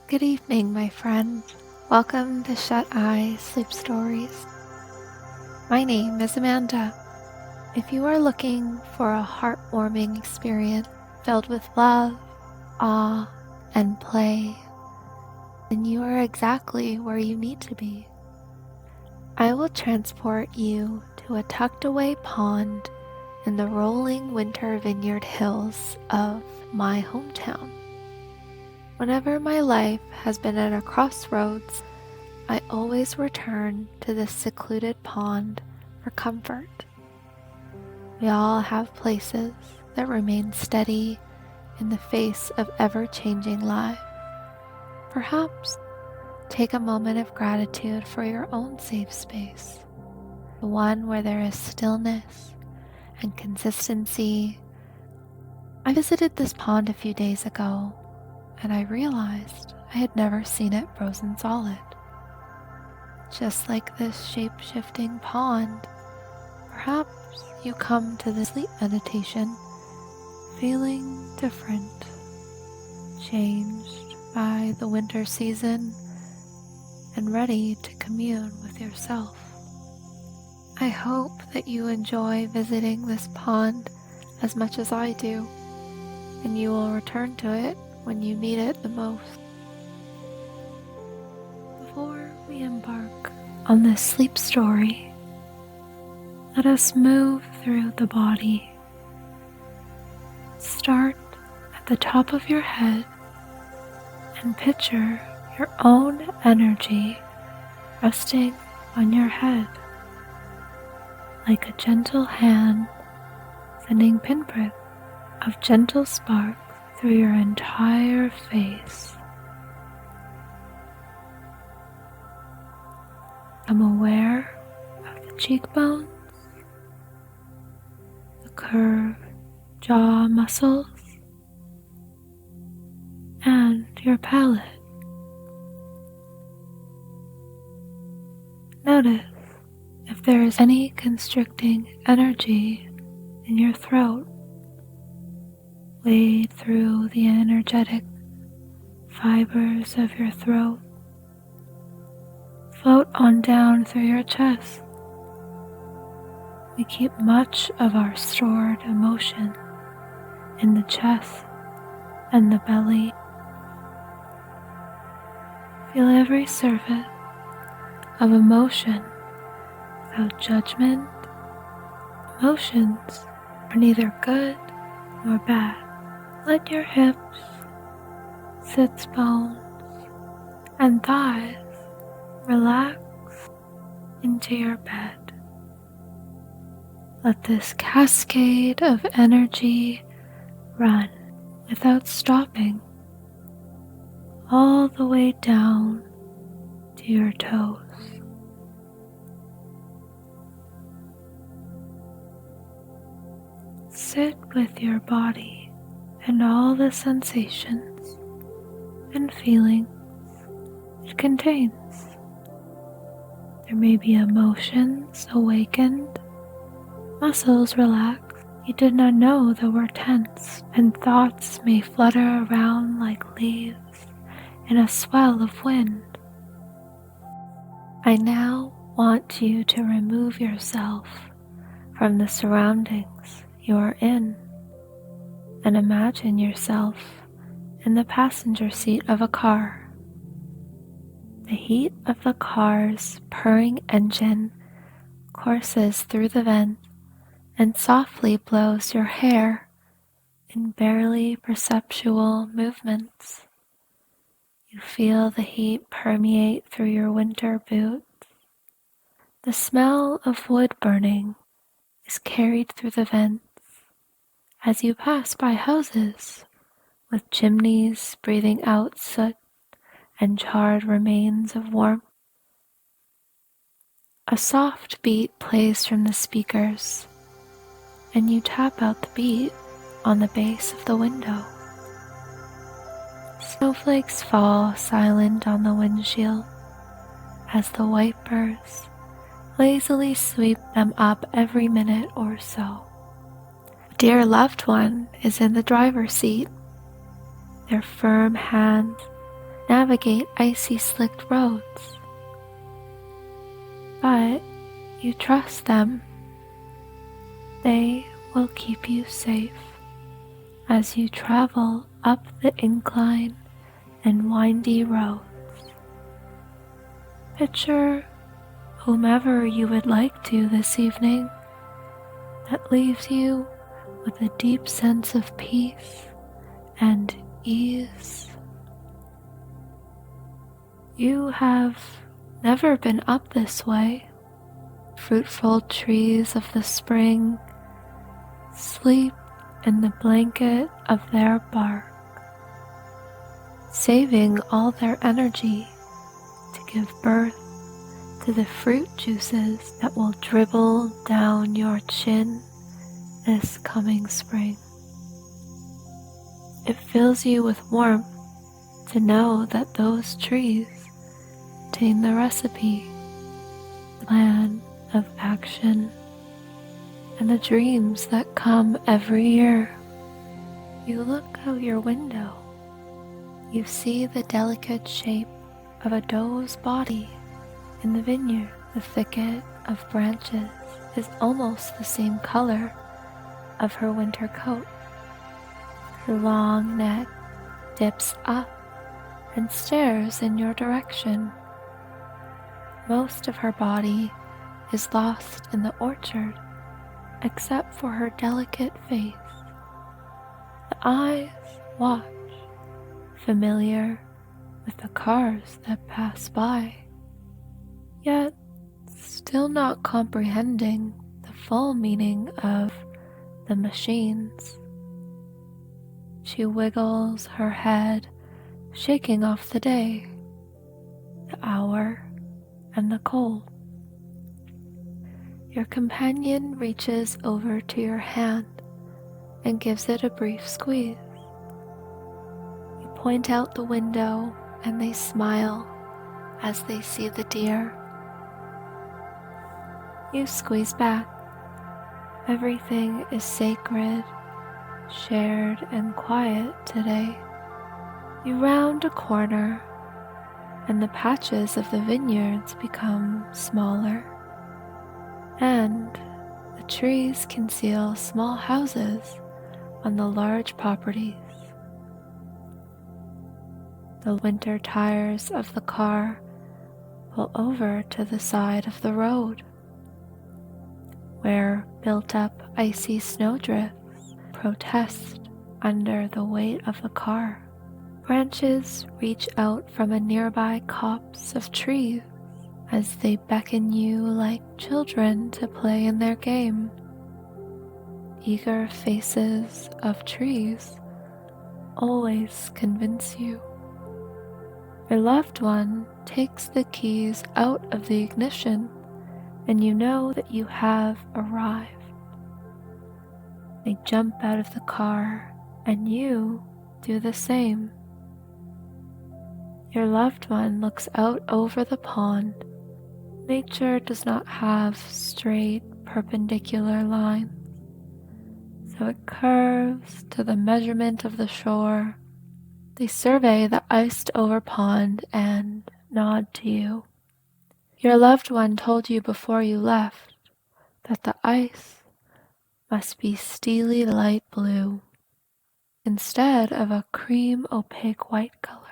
Good evening, my friend. Welcome to Shut-Eyes Sleep Stories. My name is Amanda. If you are looking for a heartwarming experience filled with love, awe, and play, then you are exactly where you need to be. I will transport you to a tucked-away pond in the rolling winter vineyard hills of my hometown. Whenever my life has been at a crossroads, I always return to this secluded pond for comfort. We all have places that remain steady in the face of ever-changing life. Perhaps take a moment of gratitude for your own safe space, the one where there is stillness and consistency. I visited this pond a few days ago, and I realized I had never seen it frozen solid. Just like this shape-shifting pond, perhaps you come to the sleep meditation feeling different, changed by the winter season, and ready to commune with yourself. I hope that you enjoy visiting this pond as much as I do, and you will return to it when you need it the most. Before we embark on this sleep story, let us move through the body. Start at the top of your head and picture your own energy resting on your head, like a gentle hand sending pinpricks of gentle sparks through your entire face. Become aware of the cheekbones, the curved jaw muscles, and your palate. Notice if there is any constricting energy in your throat. Wade through the energetic fibers of your throat. Float on down through your chest. We keep much of our stored emotion in the chest and the belly. Feel every surface of emotion without judgment. Emotions are neither good nor bad. Let your hips, sits bones, and thighs relax into your bed. Let this cascade of energy run without stopping all the way down to your toes. Sit with your body and all the sensations and feelings it contains. There may be emotions awakened, muscles relaxed you did not know that were tense, and thoughts may flutter around like leaves in a swell of wind. I now want you to remove yourself from the surroundings you are in and imagine yourself in the passenger seat of a car. The heat of the car's purring engine courses through the vent and softly blows your hair in barely perceptual movements. You feel the heat permeate through your winter boots. The smell of wood burning is carried through the vents as you pass by houses with chimneys breathing out soot and charred remains of warmth. A soft beat plays from the speakers, and you tap out the beat on the base of the window. Snowflakes fall silent on the windshield as the wipers lazily sweep them up every minute or so. A dear loved one is in the driver's seat, their firm hands navigate icy slicked roads, but you trust them. They will keep you safe as you travel up the incline and windy roads. Picture whomever you would like to this evening that leaves you with a deep sense of peace and ease. You have never been up this way. Fruitful trees of the spring sleep in the blanket of their bark, saving all their energy to give birth to the fruit juices that will dribble down your chin this coming spring. It fills you with warmth to know that those trees contain the recipe, plan of action, and the dreams that come every year. You look out your window. You see the delicate shape of a doe's body in the vineyard. The thicket of branches is almost the same color of her winter coat. Her long neck dips up and stares in your direction. Most of her body is lost in the orchard, except for her delicate face. The eyes watch, familiar with the cars that pass by, yet still not comprehending the full meaning of the machines. She wiggles her head, shaking off the day, the hour, and the cold. Your companion reaches over to your hand and gives it a brief squeeze. You point out the window and they smile as they see the deer. You squeeze back. Everything is sacred, shared, and quiet today. You round a corner and the patches of the vineyards become smaller, and the trees conceal small houses on the large properties. The winter tires of the car pull over to the side of the road, where built-up icy snowdrifts protest under the weight of the car. Branches reach out from a nearby copse of trees as they beckon you like children to play in their game. Eager faces of trees always convince you. Your loved one takes the keys out of the ignition, and you know that you have arrived. They jump out of the car, and you do the same. Your loved one looks out over the pond. Nature does not have straight, perpendicular lines, so it curves to the measurement of the shore. They survey the iced-over pond and nod to you. Your loved one told you before you left that the ice must be steely light blue instead of a cream opaque white color.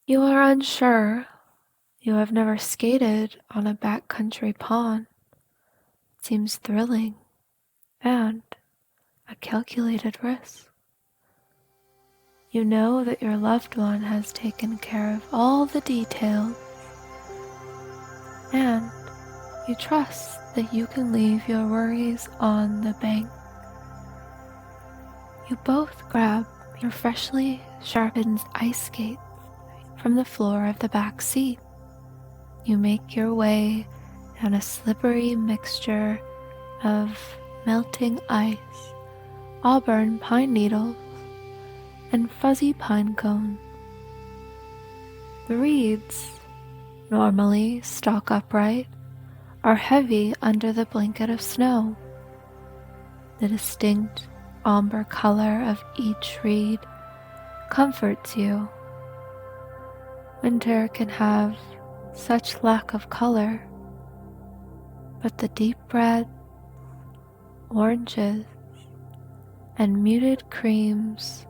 You are unsure. You have never skated on a backcountry pond. It seems thrilling and a calculated risk. You know that your loved one has taken care of all the details, and you trust that you can leave your worries on the bank. You both grab your freshly sharpened ice skates from the floor of the back seat. You make your way down a slippery mixture of melting ice, auburn pine needles, and fuzzy pine cones. The reeds, normally stalk upright, are heavy under the blanket of snow. The distinct amber color of each reed comforts you Winter can have such lack of color, but the deep red, oranges, and muted creams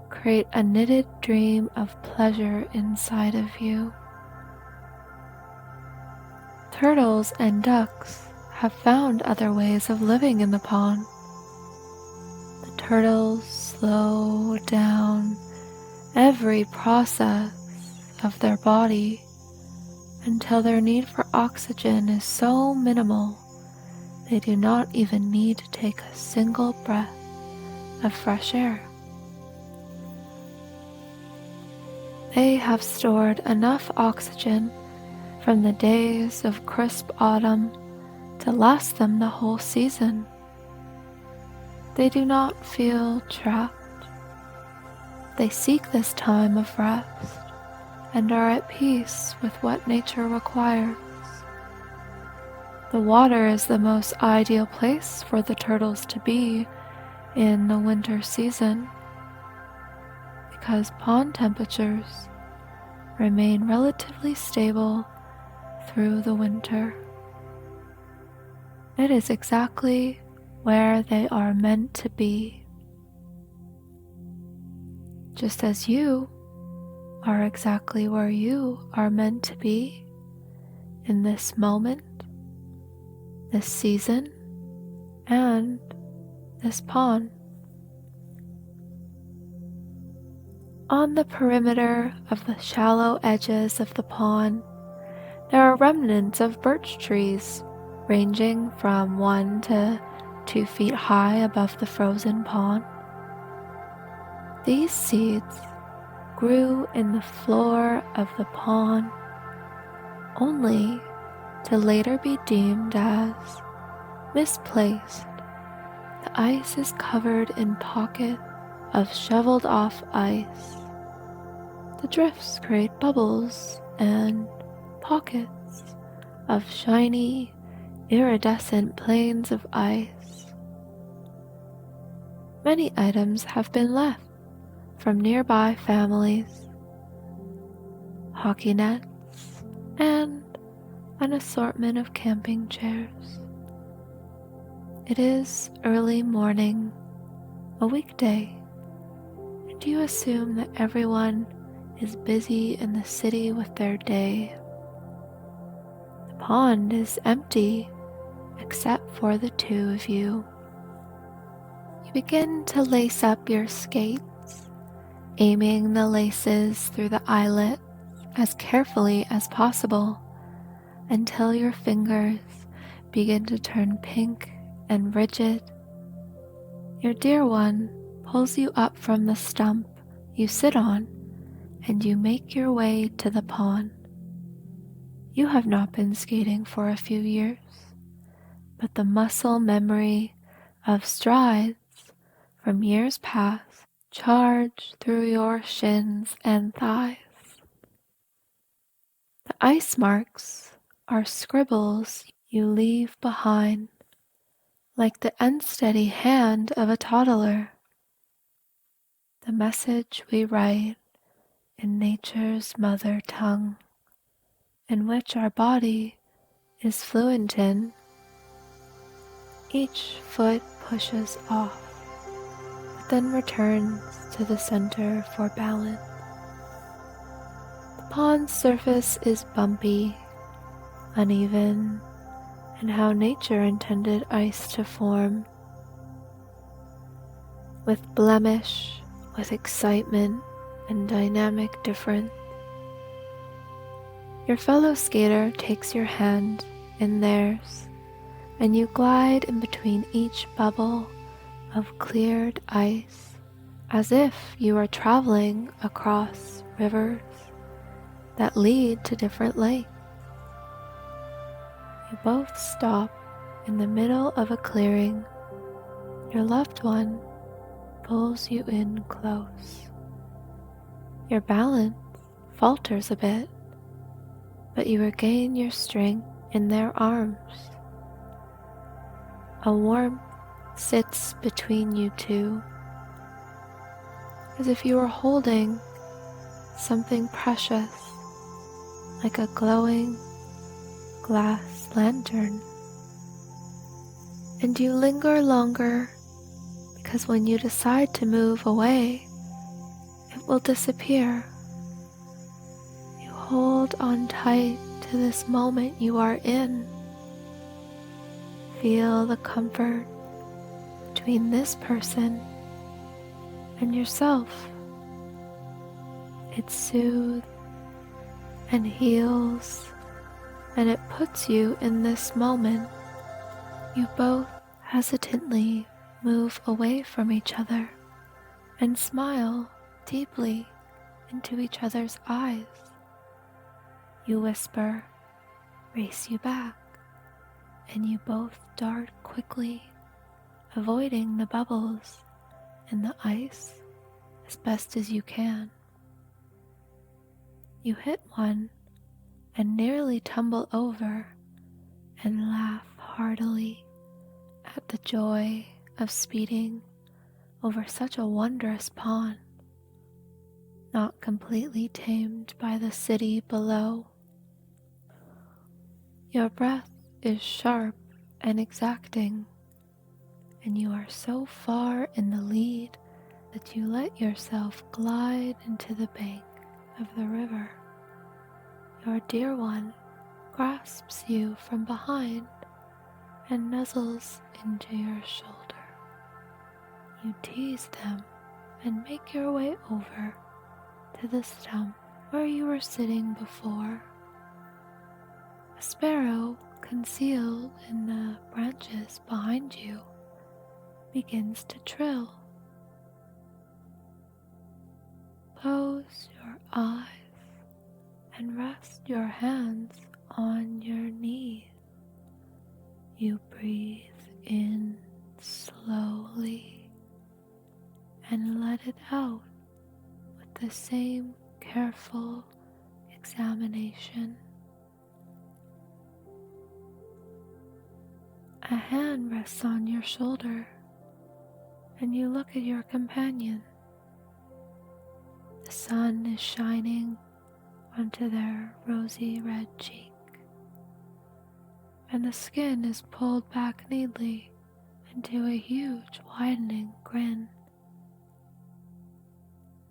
create a knitted dream of pleasure inside of you. Turtles and ducks have found other ways of living in the pond. The turtles slow down every process of their body until their need for oxygen is so minimal they do not even need to take a single breath of fresh air. They have stored enough oxygen from the days of crisp autumn to last them the whole season. They do not feel trapped. They seek this time of rest and are at peace with what nature requires. The water is the most ideal place for the turtles to be in the winter season because pond temperatures remain relatively stable through the winter. It is exactly where they are meant to be, just as you are exactly where you are meant to be in this moment, this season, and this pond. On the perimeter of the shallow edges of the pond, there are remnants of birch trees ranging from 1 to 2 feet high above the frozen pond. These seeds grew in the floor of the pond only to later be deemed as misplaced. The ice is covered in pockets of shoveled off ice. The drifts create bubbles and pockets of shiny, iridescent plains of ice. Many items have been left from nearby families, hockey nets, and an assortment of camping chairs. It is early morning, a weekday, and you assume that everyone is busy in the city with their day. The pond is empty except for the two of you. You begin to lace up your skates, aiming the laces through the eyelet as carefully as possible until your fingers begin to turn pink and rigid. Your dear one pulls you up from the stump you sit on, and you make your way to the pond. You have not been skating for a few years, but the muscle memory of strides from years past charge through your shins and thighs. The ice marks are scribbles you leave behind, like the unsteady hand of a toddler. The message we write in nature's mother tongue, in which our body is fluent in. Each foot pushes off, but then returns to the center for balance. The pond's surface is bumpy, uneven, and how nature intended ice to form. With blemish, with excitement, and dynamic difference. Your fellow skater takes your hand in theirs, and you glide in between each bubble of cleared ice, as if you are traveling across rivers that lead to different lakes. You both stop in the middle of a clearing. Your loved one pulls you in close. Your balance falters a bit, but you regain your strength in their arms. A warmth sits between you two, as if you were holding something precious like a glowing glass lantern. And you linger longer because when you decide to move away, it will disappear. You hold on tight to this moment you are in. Feel the comfort between this person and yourself. It soothes and heals, and it puts you in this moment. You both hesitantly move away from each other and smile deeply into each other's eyes. You whisper, "Race you back," and you both dart quickly, avoiding the bubbles and the ice as best as you can. You hit one and nearly tumble over and laugh heartily at the joy of speeding over such a wondrous pond, not completely tamed by the city below. Your breath is sharp and exacting, and you are so far in the lead that you let yourself glide into the bank of the river. Your dear one grasps you from behind and nuzzles into your shoulder. You tease them and make your way over to the stump where you were sitting before. A sparrow concealed in the branches behind you begins to trill. Close your eyes and rest your hands on your knees. You breathe in slowly and let it out with the same careful examination. A hand rests on your shoulder, and you look at your companion. The sun is shining onto their rosy red cheek, and the skin is pulled back neatly into a huge widening grin.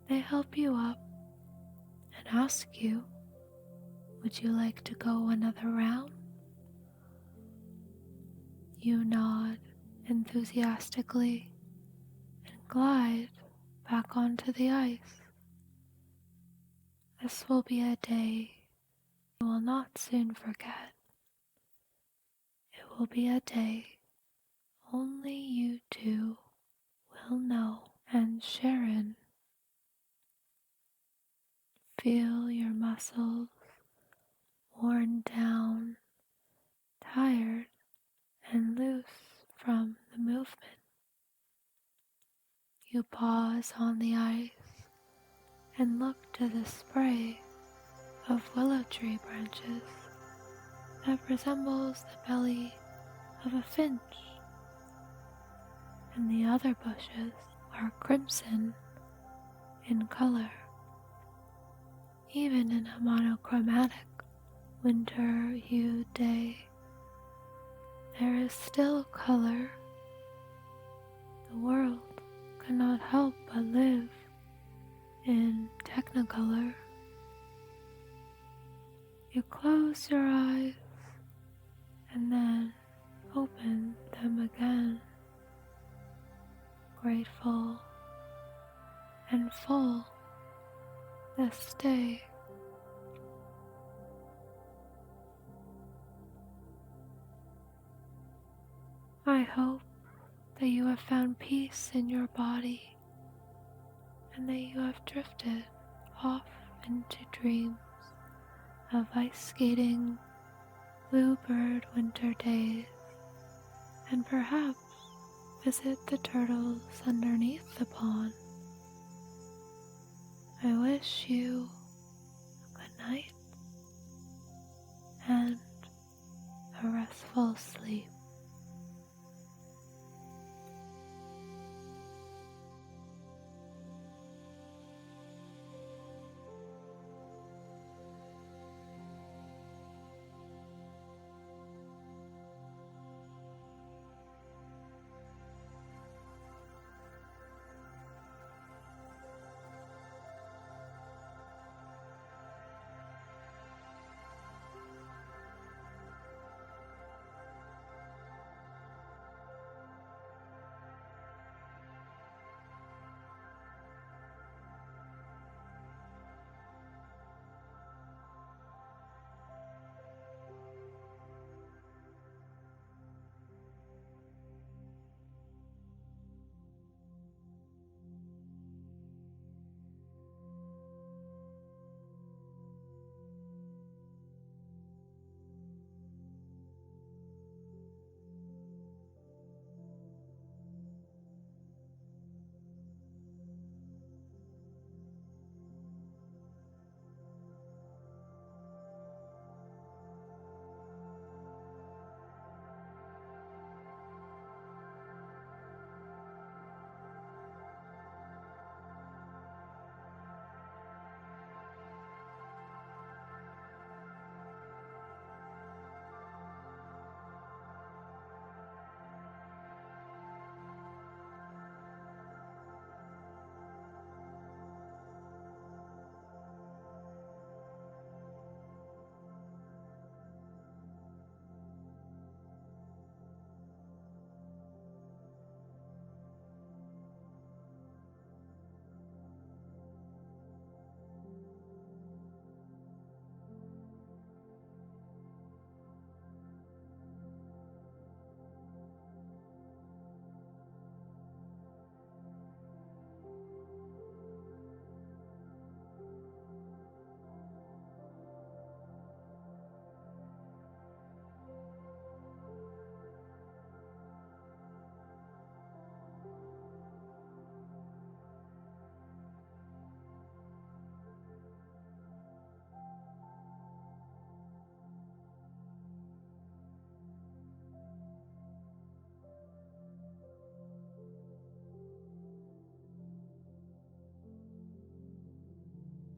They help you up and ask you, "Would you like to go another round?" You nod enthusiastically and glide back onto the ice. This will be a day you will not soon forget. It will be a day only you two will know and share in. Feel your muscles worn down, tired, and loose from the movement. You pause on the ice and look to the spray of willow tree branches that resembles the belly of a finch, and the other bushes are crimson in color. Even in a monochromatic winter-hued day, there is still color. The world cannot help but live in technicolor. You close your eyes and then open them again, grateful and full this day. I hope that you have found peace in your body and that you have drifted off into dreams of ice skating, bluebird winter days, and perhaps visit the turtles underneath the pond. I wish you a good night and a restful sleep.